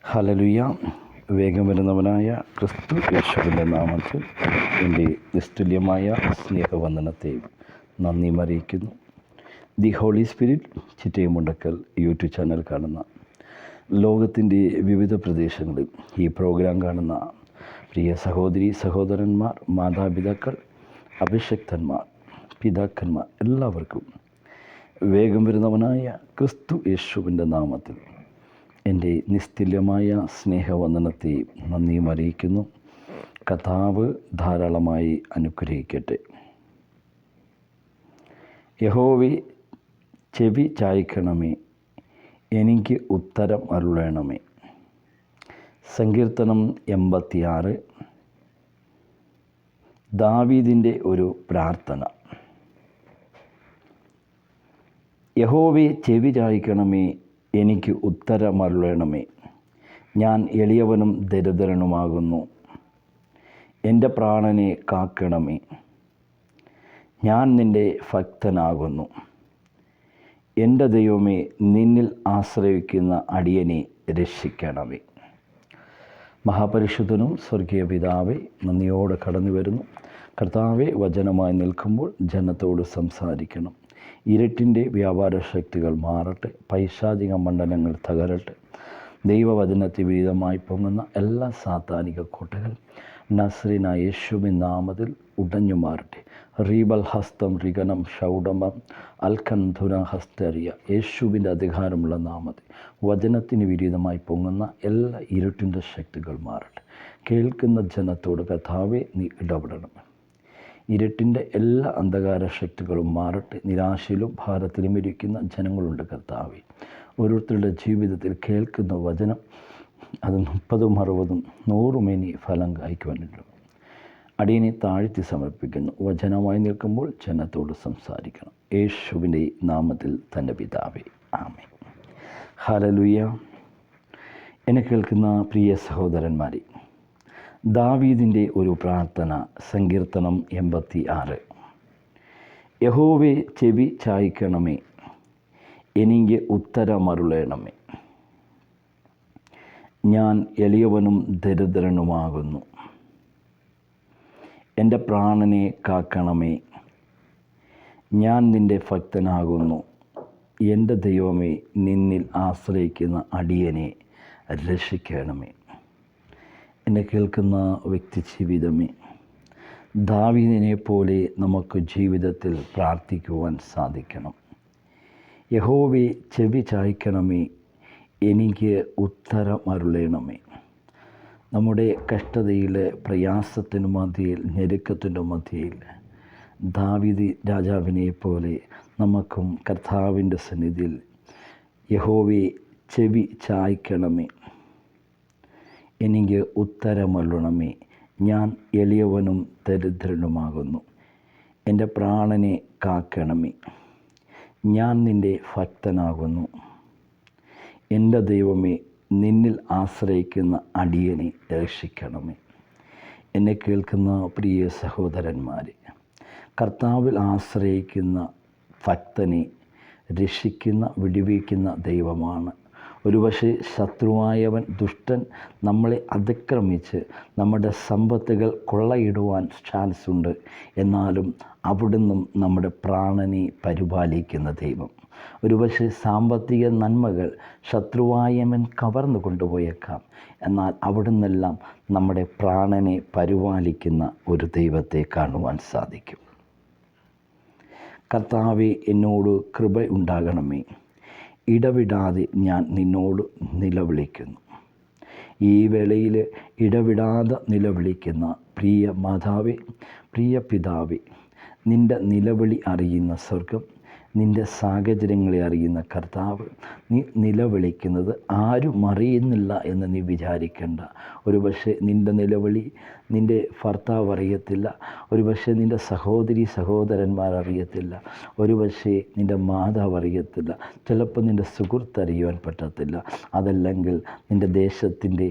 Hallelujah. വേഗം വരുന്നവനായ ക്രിസ്തു യേശുവിൻ്റെ നാമത്തിൽ എൻ്റെ നിസ്തുല്യമായ സ്നേഹവന്ദനത്തെ നന്ദി അറിയിക്കുന്നു. The holy spirit Chittayamundakkal YouTube channel കാണുന്ന ലോകത്തിൻ്റെ വിവിധ പ്രദേശങ്ങളിൽ ഈ പ്രോഗ്രാം കാണുന്ന പ്രിയ സഹോദരി സഹോദരന്മാർ, മാതാപിതാക്കൾ, അഭിഷക്തന്മാർ, പിതാക്കന്മാർ എല്ലാവർക്കും വേഗം വരുന്നവനായ ക്രിസ്തു യേശുവിൻ്റെ നാമത്തിൽ എൻ്റെ നിസ്തുല്യമായ സ്നേഹവന്ദനത്തെ നന്ദിയും അറിയിക്കുന്നു. കർത്താവ് ധാരാളമായി അനുഗ്രഹിക്കട്ടെ. യഹോവേ, ചെവി ചായ്ക്കണമേ, എനിക്ക് ഉത്തരം അരുളണമേ. സങ്കീർത്തനം 86. ദാവീദിൻ്റെ ഒരു പ്രാർത്ഥന. യഹോവേ, ചെവി ചായ്ക്കണമേ, എനിക്ക് ഉത്തരമരുളണമേ. ഞാൻ എളിയവനും ദരിദ്രനുമാകുന്നു. എൻ്റെ പ്രാണനെ കാക്കണമേ. ഞാൻ നിൻ്റെ ഭക്തനാകുന്നു. എൻ്റെ ദൈവമേ, നിന്നിൽ ആശ്രയിക്കുന്ന അടിയനെ രക്ഷിക്കണമേ. മഹാപരിശുദ്ധനും സ്വർഗീയ പിതാവേ, നന്ദിയോടെ കടന്നു വരുന്നു. കർത്താവെ, വചനമായി നിൽക്കുമ്പോൾ ജനത്തോട് സംസാരിക്കണം. ഇരുട്ടിൻ്റെ വ്യാപാര ശക്തികൾ മാറട്ടെ, പൈശാചിക മണ്ഡലങ്ങൾ തകരട്ടെ. ദൈവവചനത്തെ വിരുദ്ധമായി പൊങ്ങുന്ന എല്ലാ സാത്താനിക കോട്ടകൾ നസ്രീനായ യേശുവിൻ നാമത്തിൽ ഉടഞ്ഞു മാറട്ടെ. റീബൽ ഹസ്തം റിഗനം ഷൗഡമം അൽക്കന്ധുന ഹസ്തറിയ യേശുവിൻ്റെ അധികാരമുള്ള നാമത്തിൽ വചനത്തിന് വിരുദ്ധമായി പൊങ്ങുന്ന എല്ലാ ഇരുട്ടിൻ്റെ ശക്തികൾ മാറട്ടെ. കേൾക്കുന്ന ജനത്തോട് കർത്താവേ, നീ ഇടപെടണം. ഇരുട്ടിൻ്റെ എല്ലാ അന്ധകാര ശക്തികളും മാറട്ടെ. നിരാശയിലും ഭാരത്തിലും ഇരിക്കുന്ന ജനങ്ങളുണ്ട് കർത്താവേ. ഓരോരുത്തരുടെ ജീവിതത്തിൽ കേൾക്കുന്ന വചനം അത് 30, 60, 100 ഫലം കായ്ക്കുവാനുണ്ട്. അടിയനെ താഴ്ത്തി സമർപ്പിക്കുന്നു. വചനമായി നിൽക്കുമ്പോൾ ജനത്തോട് സംസാരിക്കണം. യേശുവിൻ്റെ നാമത്തിൽ തന്നെ പിതാവേ, ആമേൻ. ഹല്ലേലൂയ. എന്നെ കേൾക്കുന്ന പ്രിയ സഹോദരന്മാരെ, ദാവീദിൻ്റെ ഒരു പ്രാർത്ഥന. സങ്കീർത്തനം 86. യഹോവേ, ചെവി ചായ്ക്കണമേ, എനിക്ക് ഉത്തരമരുളണമേ. ഞാൻ എളിയവനും ദരിദ്രനുമാകുന്നു. എൻ്റെ പ്രാണനെ കാക്കണമേ. ഞാൻ നിൻ്റെ ഭക്തനാകുന്നു. എൻ്റെ ദൈവമേ, നിന്നിൽ ആശ്രയിക്കുന്ന അടിയനെ രക്ഷിക്കണമേ. എന്നെ കേൾക്കുന്ന വ്യക്തി ജീവിതമേ, ദാവീദിനെ പോലെ നമുക്ക് ജീവിതത്തിൽ പ്രാർത്ഥിക്കുവാൻ സാധിക്കണം. യഹോവേ, ചെവി ചായ്ക്കണമേ, എനിക്ക് ഉത്തരം അരുളണമേ. നമ്മുടെ കഷ്ടതയിൽ, പ്രയാസത്തിൻ്റെ മധ്യയിൽ, ഞെരുക്കത്തിൻ്റെ മധ്യയിൽ ദാവീദ് രാജാവിനെ പോലെ നമുക്കും കർത്താവിൻ്റെ സന്നിധിയിൽ യഹോവേ, ചെവി ചായ്ക്കണമേ, എനിക്ക് ഉത്തരമരുളണമേ. ഞാൻ എളിയവനും ദരിദ്രനുമാകുന്നു. എൻ്റെ പ്രാണനെ കാക്കണമേ. ഞാൻ നിൻ്റെ ഭക്തനാകുന്നു. എൻ്റെ ദൈവമേ, നിന്നിൽ ആശ്രയിക്കുന്ന അടിയനെ രക്ഷിക്കണമേ. എന്നെ കേൾക്കുന്ന പ്രിയ സഹോദരന്മാരെ, കർത്താവിൽ ആശ്രയിക്കുന്ന ഭക്തനെ രക്ഷിക്കുന്ന, വിടുവിക്കുന്ന ദൈവമാണ്. ഒരുപക്ഷെ ശത്രുവായവൻ, ദുഷ്ടൻ നമ്മളെ അതിക്രമിച്ച് നമ്മുടെ സമ്പത്തുകൾ കൊള്ളയിടുവാൻ ചാൻസ് ഉണ്ട്. എന്നാലും അവിടുന്ന് നമ്മുടെ പ്രാണനെ പരിപാലിക്കുന്ന ദൈവം. ഒരുപക്ഷെ സാമ്പത്തിക നന്മകൾ ശത്രുവായവൻ കവർന്നു കൊണ്ടുപോയേക്കാം. എന്നാൽ അവിടുന്നെല്ലാം നമ്മുടെ പ്രാണനെ പരിപാലിക്കുന്ന ഒരു ദൈവത്തെ കാണുവാൻ സാധിക്കും. കർത്താവേ, എന്നോട് കൃപ ഉണ്ടാകണമേ. ഇടവിടാതെ ഞാൻ നിന്നോട് നിലവിളിക്കുന്നു. ഈ വേളയിൽ ഇടവിടാതെ നിലവിളിക്കുന്ന പ്രിയ മാതാവേ, പ്രിയ പിതാവേ, നിൻ്റെ നിലവിളി അറിയുന്ന സ്വർഗം, നിൻ്റെ സാഹചര്യങ്ങളെ അറിയുന്ന കർത്താവ്, നീ നിലവിളിക്കുന്നത് ആരും അറിയുന്നില്ല എന്ന് നീ വിചാരിക്കേണ്ട. ഒരുപക്ഷെ നിൻ്റെ നിലവിളി നിൻ്റെ ഭർത്താവ് അറിയത്തില്ല, ഒരുപക്ഷെ നിൻ്റെ സഹോദരന്മാർ അറിയത്തില്ല, ഒരുപക്ഷെ നിൻ്റെ മാതാവ് അറിയത്തില്ല, ചിലപ്പോൾ നിൻ്റെ സുഹൃത്ത് അറിയുവാൻ പറ്റത്തില്ല, അതല്ലെങ്കിൽ നിൻ്റെ ദേശത്തിൻ്റെ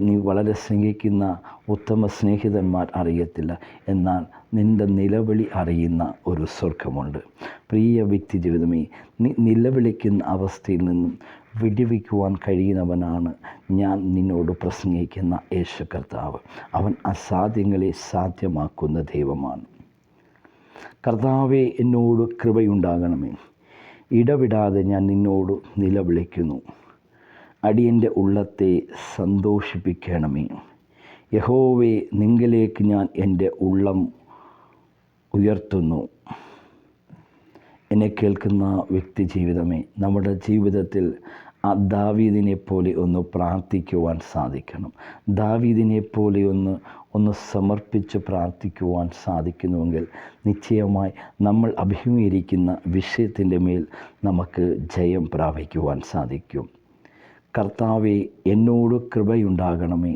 നീ വളരെ സ്നേഹിക്കുന്ന ഉത്തമ സ്നേഹിതന്മാർ അറിയത്തില്ല. എന്നാൽ നിൻ്റെ നിലവിളി അറിയുന്ന ഒരു സ്വർഗമുണ്ട്. പ്രിയ വ്യക്തി ജീവിതമേ, നീ നിലവിളിക്കുന്ന അവസ്ഥയിൽ നിന്നും വിടുവിക്കുവാൻ കഴിയുന്നവനാണ് ഞാൻ നിന്നോട് പ്രസംഗിക്കുന്ന യേശു കർത്താവ്. അവൻ അസാധ്യങ്ങളെ സാധ്യമാക്കുന്ന ദൈവമാണ്. കർത്താവേ, എന്നോട് കൃപയുണ്ടാകണമേ. ഇടവിടാതെ ഞാൻ നിന്നോട് നിലവിളിക്കുന്നു. അടിയൻ്റെ ഉള്ളത്തെ സന്തോഷിപ്പിക്കണമേ. യഹോവേ, നിങ്കലേക്ക് ഞാൻ എൻ്റെ ഉള്ളം ഉയർത്തുന്നു. എന്നെ കേൾക്കുന്ന വ്യക്തി ജീവിതമേ, നമ്മുടെ ജീവിതത്തിൽ ആ ദാവീദിനെ പോലെ ഒന്ന് പ്രാർത്ഥിക്കുവാൻ സാധിക്കണം. ദാവീദിനെ പോലെ ഒന്ന് സമർപ്പിച്ച് പ്രാർത്ഥിക്കുവാൻ സാധിക്കുന്നുവെങ്കിൽ നിശ്ചയമായി നമ്മൾ അഭിമുഖീകരിക്കുന്ന വിഷയത്തിൻ്റെ മേൽ നമുക്ക് ജയം പ്രാപിക്കുവാൻ സാധിക്കും. കർത്താവേ, എന്നോട് കൃപയുണ്ടാകണമേ.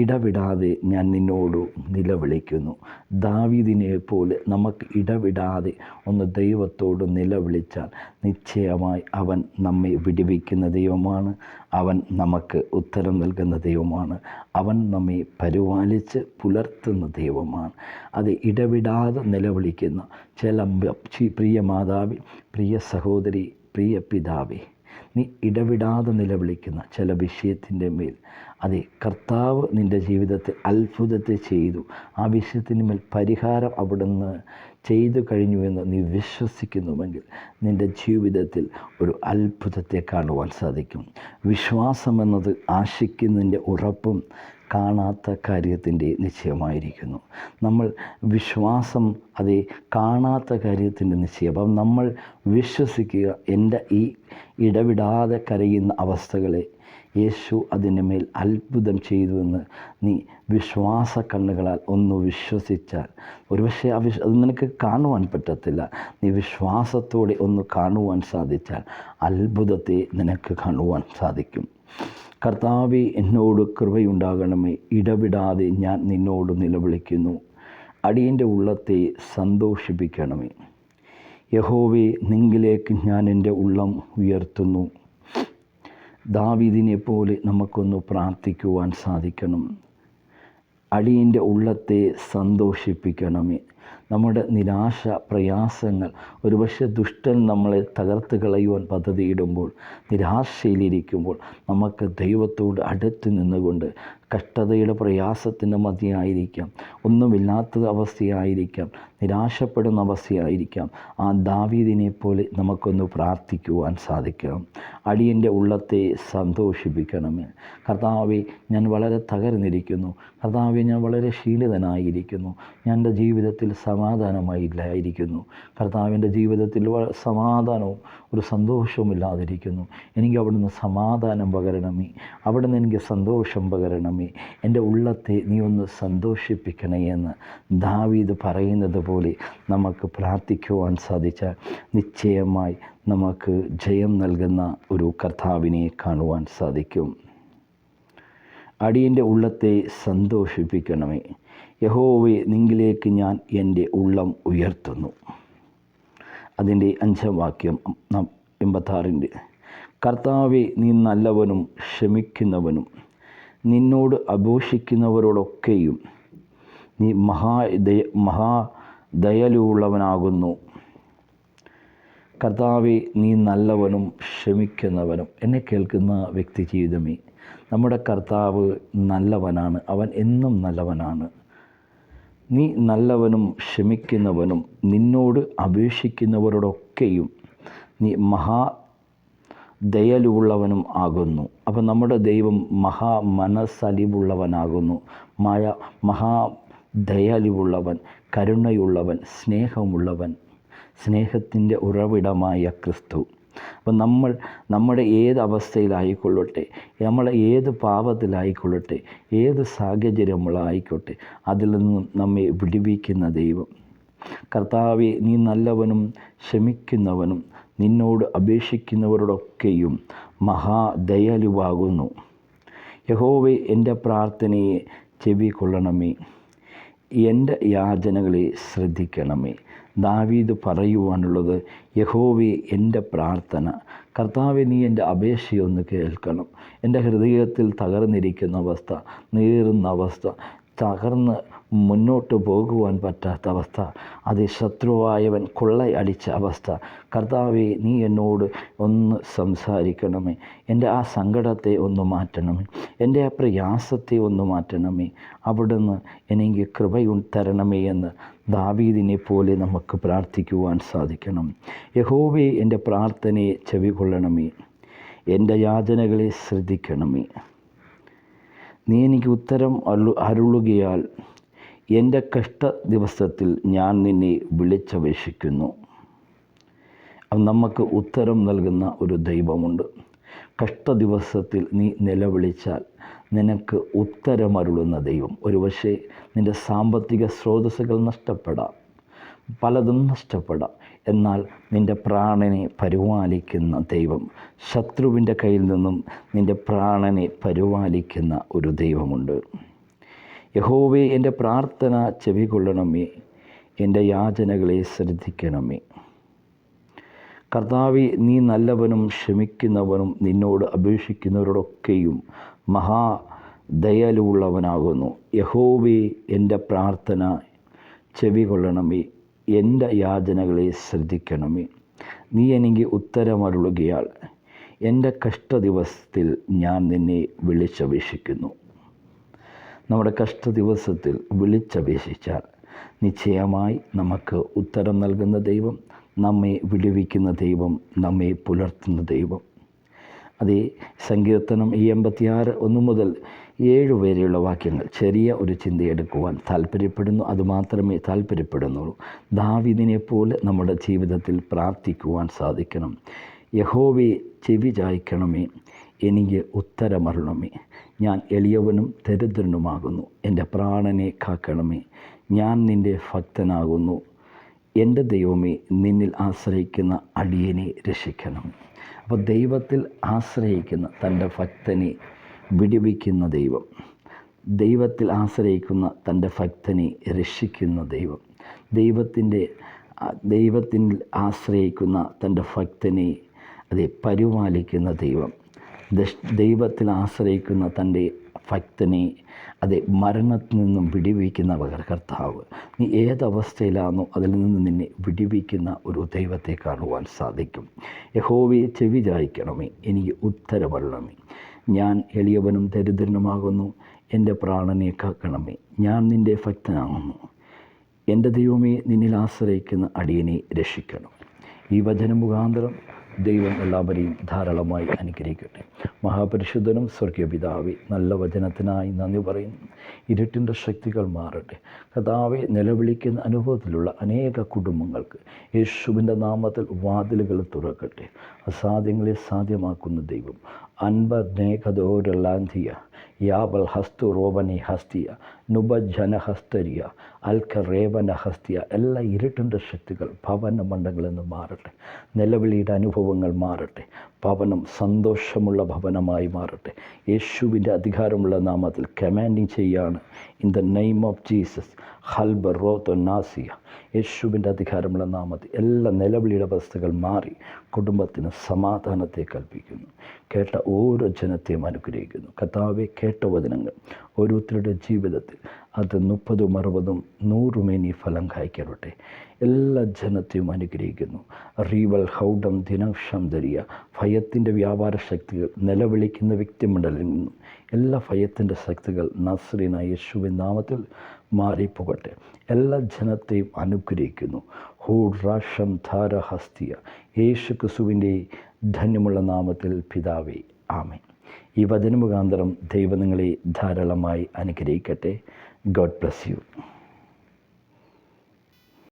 ഇടവിടാതെ ഞാൻ നിന്നോട് നിലവിളിക്കുന്നു. ദാവീദിനെ പോലെ നമുക്ക് ഇടവിടാതെ ഒന്ന് ദൈവത്തോട് നിലവിളിച്ചാൽ നിശ്ചയമായി അവൻ നമ്മെ വിടുവിക്കുന്ന ദൈവമാണ്. അവൻ നമുക്ക് ഉത്തരം നൽകുന്ന ദൈവമാണ്. അവൻ നമ്മെ പരിപാലിച്ച് പുലർത്തുന്ന ദൈവമാണ്. അത് ഇടവിടാതെ നിലവിളിക്കുന്ന ചില പ്രിയ മാതാവി, പ്രിയ സഹോദരി, പ്രിയ പിതാവേ, നീ ഇടവിടാതെ നിലവിളിക്കുന്ന ചില വിഷയത്തിൻ്റെ മേൽ അതെ, കർത്താവ് നിൻ്റെ ജീവിതത്തിൽ അത്ഭുതത്തെ ചെയ്തു. ആ വിഷയത്തിന് മേൽ പരിഹാരം അവിടുന്ന് ചെയ്തു കഴിഞ്ഞുവെന്ന് നീ വിശ്വസിക്കുന്നുവെങ്കിൽ നിൻ്റെ ജീവിതത്തിൽ ഒരു അത്ഭുതത്തെ കാണുവാൻ സാധിക്കും. വിശ്വാസമെന്നത് ആശിക്കുന്നതിൻ്റെ ഉറപ്പും കാണാത്ത കാര്യത്തിൻ്റെ നിശ്ചയമായിരിക്കുന്നു. നമ്മൾ വിശ്വാസം അതേ കാണാത്ത കാര്യത്തിൻ്റെ നിശ്ചയം. അപ്പം നമ്മൾ വിശ്വസിക്കുക, എൻ്റെ ഈ ഇടവിടാതെ കരയുന്ന അവസ്ഥകളെ യേശു അതിൻ്റെ മേൽ അത്ഭുതം ചെയ്തുവെന്ന് നീ വിശ്വാസ കണ്ണുകളാൽ ഒന്ന് വിശ്വസിച്ചാൽ, ഒരുപക്ഷെ അത് നിനക്ക് കാണുവാൻ പറ്റത്തില്ല. നീ വിശ്വാസത്തോടെ ഒന്ന് കാണുവാൻ സാധിച്ചാൽ അത്ഭുതത്തെ നിനക്ക് കാണുവാൻ സാധിക്കും. കർത്താവേ, എന്നോട് കൃപയുണ്ടാകണമേ. ഇടവിടാതെ ഞാൻ നിന്നോട് നിലവിളിക്കുന്നു. അടിയൻ്റെ ഉള്ളത്തെ സന്തോഷിപ്പിക്കണമേ. യഹോവേ, നിങ്കിലേക്ക് ഞാൻ എൻ്റെ ഉള്ളം ഉയർത്തുന്നു. ദാവീദിനെ പോലെ നമുക്കൊന്ന് പ്രാർത്ഥിക്കുവാൻ സാധിക്കണം. അടിയൻ്റെ ഉള്ളത്തെ സന്തോഷിപ്പിക്കണമേ. നമ്മുടെ നിരാശ, പ്രയാസങ്ങൾ, ഒരുപക്ഷെ ദുഷ്ടൻ നമ്മളെ തകർത്ത് കളയുവാൻ പദ്ധതിയിടുമ്പോൾ, നിരാശയിലിരിക്കുമ്പോൾ നമുക്ക് ദൈവത്തോട് അടുത്ത് നിന്നുകൊണ്ട് കഷ്ടതയുടെ പ്രയാസത്തിൻ്റെ മധ്യയായിരിക്കാം, ഒന്നുമില്ലാത്ത അവസ്ഥയായിരിക്കാം, നിരാശപ്പെടുന്ന അവസ്ഥയായിരിക്കാം, ആ ദാവീദിനെ പോലെ നമുക്കൊന്ന് പ്രാർത്ഥിക്കുവാൻ സാധിക്കണം. അടിയൻ്റെ ഉള്ളത്തെ സന്തോഷിപ്പിക്കണമേ. കർത്താവേ, ഞാൻ വളരെ തകർന്നിരിക്കുന്നു. കർത്താവേ, ഞാൻ വളരെ ക്ഷീണിതനായിരിക്കുന്നു. ഞാൻ എൻ്റെ ജീവിതത്തിൽ സമാധാനമായില്ലായിരിക്കുന്നു. കർത്താവിൻ്റെ ജീവിതത്തിൽ സമാധാനവും ഒരു സന്തോഷവും ഇല്ലാതിരിക്കുന്നു. എനിക്ക് അവിടുന്ന് സമാധാനം പകരണമേ. അവിടുന്ന് എനിക്ക് സന്തോഷം പകരണമേ. എൻ്റെ ഉള്ളത്തെ നീ ഒന്ന് സന്തോഷിപ്പിക്കണേ എന്ന് ദാവീദ് പറയുന്നത് പോലെ നമുക്ക് പ്രാർത്ഥിക്കുവാൻ സാധിച്ചാൽ നിശ്ചയമായി നമുക്ക് ജയം നൽകുന്ന ഒരു കർത്താവിനെ കാണുവാൻ സാധിക്കും. അടിയൻ്റെ ഉള്ളത്തെ സന്തോഷിപ്പിക്കണമേ. യഹോവേ, നിങ്കിലേക്ക് ഞാൻ എൻ്റെ ഉള്ളം ഉയർത്തുന്നു. അതിൻ്റെ 5-ാം വാക്യം 86. കർത്താവേ, നീ നല്ലവനും ക്ഷമിക്കുന്നവനും നിന്നോട് അപേക്ഷിക്കുന്നവരോടൊക്കെയും നീ മഹാദയലുള്ളവനാകുന്നു. കർത്താവേ, നീ നല്ലവനും ക്ഷമിക്കുന്നവനും. എന്നെ കേൾക്കുന്ന വ്യക്തി ജീവിതമേ, നമ്മുടെ കർത്താവ് നല്ലവനാണ്. അവൻ എന്നും നല്ലവനാണ്. നീ നല്ലവനും ക്ഷമിക്കുന്നവനും നിന്നോട് അപേക്ഷിക്കുന്നവരോടൊക്കെയും നീ ദയലുള്ളവനും ആകുന്നു. അപ്പം നമ്മുടെ ദൈവം മനസ്സലിവുള്ളവനാകുന്നു. ദയലിവുള്ളവൻ, കരുണയുള്ളവൻ, സ്നേഹമുള്ളവൻ, സ്നേഹത്തിൻ്റെ ഉറവിടമായ ക്രിസ്തു. അപ്പം നമ്മുടെ ഏത് അവസ്ഥയിലായിക്കൊള്ളട്ടെ, നമ്മളെ ഏത് പാപത്തിലായിക്കൊള്ളട്ടെ, ഏത് സാഹചര്യങ്ങളായിക്കോട്ടെ, അതിൽ നിന്നും നമ്മെ വിടുവിക്കുന്ന ദൈവം. കർത്താവേ, നീ നല്ലവനും ക്ഷമിക്കുന്നവനും നിന്നോട് അപേക്ഷിക്കുന്നവരോടൊക്കെയും മഹാദയാലുവാകുന്നു. യഹോവേ, എൻ്റെ പ്രാർത്ഥനയെ ചെവിക്കൊള്ളണമേ. എൻ്റെ യാചനകളെ ശ്രദ്ധിക്കണമേ. ദാവീദ് പറയുവാനുള്ളത്, യഹോവേ, എൻ്റെ പ്രാർത്ഥന. കർത്താവേ, നീ എൻ്റെ അപേക്ഷയൊന്ന് കേൾക്കണം. എൻ്റെ ഹൃദയത്തിൽ തകർന്നിരിക്കുന്ന അവസ്ഥ, നീറുന്ന അവസ്ഥ, തകർന്ന് മുന്നോട്ട് പോകുവാൻ പറ്റാത്ത അവസ്ഥ, അത് ശത്രുവായവൻ കൊള്ളയടിച്ച അവസ്ഥ. കർത്താവേ, നീ എന്നോട് ഒന്ന് സംസാരിക്കണമേ. എൻ്റെ ആ സങ്കടത്തെ ഒന്ന് മാറ്റണമേ, എൻ്റെ ആ പ്രയാസത്തെ ഒന്ന് മാറ്റണമേ. അവിടുന്ന് എനിക്ക് കൃപയും തരണമേ എന്ന് ദാവീദിനെ പോലെ നമുക്ക് പ്രാർത്ഥിക്കുവാൻ സാധിക്കണം. യഹോവേ, എൻ്റെ പ്രാർത്ഥനയെ ചെവികൊള്ളണമേ, എൻ്റെ യാചനകളെ ശ്രദ്ധിക്കണമേ. നീ എനിക്ക് ഉത്തരം അരുളുകയാൽ എൻ്റെ കഷ്ട ദിവസത്തിൽ ഞാൻ നിന്നെ വിളിച്ചപേക്ഷിക്കുന്നു. നമുക്ക് ഉത്തരം നൽകുന്ന ഒരു ദൈവമുണ്ട്. കഷ്ട ദിവസത്തിൽ നീ നിലവിളിച്ചാൽ നിനക്ക് ഉത്തരമരുളുന്ന ദൈവം. ഒരുപക്ഷെ നിൻ്റെ സാമ്പത്തിക സ്രോതസ്സുകൾ നഷ്ടപ്പെടാം, പലതും നഷ്ടപ്പെടാം. എന്നാൽ നിൻ്റെ പ്രാണനെ പരിപാലിക്കുന്ന ദൈവം, ശത്രുവിൻ്റെ കയ്യിൽ നിന്നും നിൻ്റെ പ്രാണനെ പരിപാലിക്കുന്ന ഒരു ദൈവമുണ്ട്. യഹോവേ, എൻ്റെ പ്രാർത്ഥന ചെവികൊള്ളണമേ, എൻ്റെ യാചനകളെ ശ്രദ്ധിക്കണമേ. കർത്താവേ, നീ നല്ലവനും ക്ഷമിക്കുന്നവനും നിന്നോട് അപേക്ഷിക്കുന്നവരോടൊക്കെയും മഹാദയലുള്ളവനാകുന്നു. യഹോവേ, എൻ്റെ പ്രാർത്ഥന ചെവികൊള്ളണമേ, എൻ്റെ യാചനകളെ ശ്രദ്ധിക്കണമേ. നീ എനിക്ക് ഉത്തരമരുളുകയാൽ എൻ്റെ കഷ്ടദിവസത്തിൽ ഞാൻ നിന്നെ വിളിച്ചപേക്ഷിക്കുന്നു. നമ്മുടെ കഷ്ടദിവസത്തിൽ വിളിച്ചപേക്ഷിച്ചാൽ നിശ്ചയമായി നമുക്ക് ഉത്തരം നൽകുന്ന ദൈവം, നമ്മെ വിടുവിക്കുന്ന ദൈവം, നമ്മെ പുലർത്തുന്ന ദൈവം. അതേ സങ്കീർത്തനം 86:1-7 വരെയുള്ള വാക്യങ്ങൾ ചെറിയ ഒരു ചിന്തയെടുക്കുവാൻ താല്പര്യപ്പെടുന്നു. അതുമാത്രമേ താല്പര്യപ്പെടുന്നുള്ളൂ. ദാവീദിനെ പോലെ നമ്മുടെ ജീവിതത്തിൽ പ്രാർത്ഥിക്കുവാൻ സാധിക്കണം. യഹോവേ, ചെവി ചായ്ക്കണമേ, എനിക്ക് ഉത്തരമരുളണമേ. ഞാൻ എളിയവനും ദരിദ്രനുമാകുന്നു, എൻ്റെ പ്രാണനെ കാക്കണമേ. ഞാൻ നിൻ്റെ ഭക്തനാകുന്നു. എൻ്റെ ദൈവമേ, നിന്നിൽ ആശ്രയിക്കുന്ന അടിയനെ രക്ഷിക്കണം. അപ്പോൾ ദൈവത്തിൽ ആശ്രയിക്കുന്ന തൻ്റെ ഭക്തനെ വിടുവിക്കുന്ന ദൈവം, ദൈവത്തിൽ ആശ്രയിക്കുന്ന തൻ്റെ ഭക്തനെ രക്ഷിക്കുന്ന ദൈവം, ദൈവത്തിൽ ആശ്രയിക്കുന്ന തൻ്റെ ഭക്തനെ പരിപാലിക്കുന്ന ദൈവം, ദൈവത്തിൽ ആശ്രയിക്കുന്ന തൻ്റെ ഭക്തനെ മരണത്തിൽ നിന്നും വിടുവിക്കുന്ന കർത്താവ്. നീ ഏതവസ്ഥയിലാണോ അതിൽ നിന്ന് നിന്നെ വിടുവിക്കുന്ന ഒരു ദൈവത്തെ കാണുവാൻ സാധിക്കും. യഹോവേ, ചെവി ചായ്ക്കണമേ, എനിക്ക് ഉത്തരമരുളണമേ. ഞാൻ എളിയവനും ദരിദ്രനുമാകുന്നു, എൻ്റെ പ്രാണനെ കാക്കണമേ. ഞാൻ നിൻ്റെ ഭക്തനാകുന്നു. എൻ്റെ ദൈവമേ, നിന്നിൽ ആശ്രയിക്കുന്ന അടിയനെ രക്ഷിക്കണം. ഈ വചനം മുഖാന്തരം ദൈവം എല്ലാവരെയും ധാരാളമായി അനുഗ്രഹിക്കട്ടെ. മഹാപരിശുദ്ധനും സ്വർഗീയ പിതാവേ, നല്ല വചനത്തിനായി നന്ദി പറയുന്നു. ഇരുട്ടിൻ്റെ ശക്തികൾ മാറട്ടെ. കർത്താവേ, നിലവിളിക്കുന്ന അനുഭവത്തിലുള്ള അനേക കുടുംബങ്ങൾക്ക് യേശുവിൻ്റെ നാമത്തിൽ വാതിലുകൾ തുറക്കട്ടെ. അസാധ്യങ്ങളെ സാധ്യമാക്കുന്ന ദൈവം അൻപനേകദോരലാന്തിയ യാബൽ ഹസ്തു റോബനി ഹസ്തിയ നുബജന ഹസ്തരിയ അൽക്കറേവന ഹസ്തിയ. എല്ലാ ഇരുട്ടിൻ്റെ ശക്തികൾ ഭവന മണ്ഡലങ്ങളിൽ നിന്ന് മാറട്ടെ. നിലവിളിയുടെ അനുഭവങ്ങൾ മാറട്ടെ. ഭവനം സന്തോഷമുള്ള ഭവനമായി മാറട്ടെ. യേശുവിൻ്റെ അധികാരമുള്ള നാമത്തിൽ കമാൻഡിങ് ചെയ്യാണ്. In the name of Jesus ഹൽബറോത്തോ നാസിയ. യേശുവിൻ്റെ അധികാരമുള്ള നാമത്തിൽ എല്ലാ നിലവിളിയുടെ അവസ്ഥകൾ മാറി കുടുംബത്തിന് സമാധാനത്തെ കൽപ്പിക്കുന്നു. കേട്ട ഓരോ ജനത്തെയും അനുഗ്രഹിക്കുന്നു. കർത്താവെ, കേട്ട വചനങ്ങൾ ഓരോരുത്തരുടെ ജീവിതത്തിൽ അത് 30, 60, 100 ഫലം കായ്ക്കട്ടെ. എല്ലാ ജനത്തെയും അനുഗ്രഹിക്കുന്നു. റീവൽ ഹൗഡം ദിനക്ഷം ധരിയ. ഭയത്തിൻ്റെ വ്യാപാര ശക്തികൾ നിലവിളിക്കുന്ന വ്യക്തിമണ്ഡലിൽ നിന്നും എല്ലാ ഭയത്തിൻ്റെ ശക്തികൾ നസ്രീന യേശുവിൻ നാമത്തിൽ മാറിപ്പോകട്ടെ. എല്ലാ ജനത്തെയും അനുഗ്രഹിക്കുന്നു. ഹൂഡ്രാഷം ധാര ഹസ്തിയ. യേശു ക്രിസ്തുവിൻ്റെ ധന്യമുള്ള നാമത്തിൽ പിതാവേ, ആമേൻ. ഈ വചന മുഖാന്തരം ദൈവം നിങ്ങളെ ധാരാളമായി അനുഗ്രഹിക്കട്ടെ. God bless you.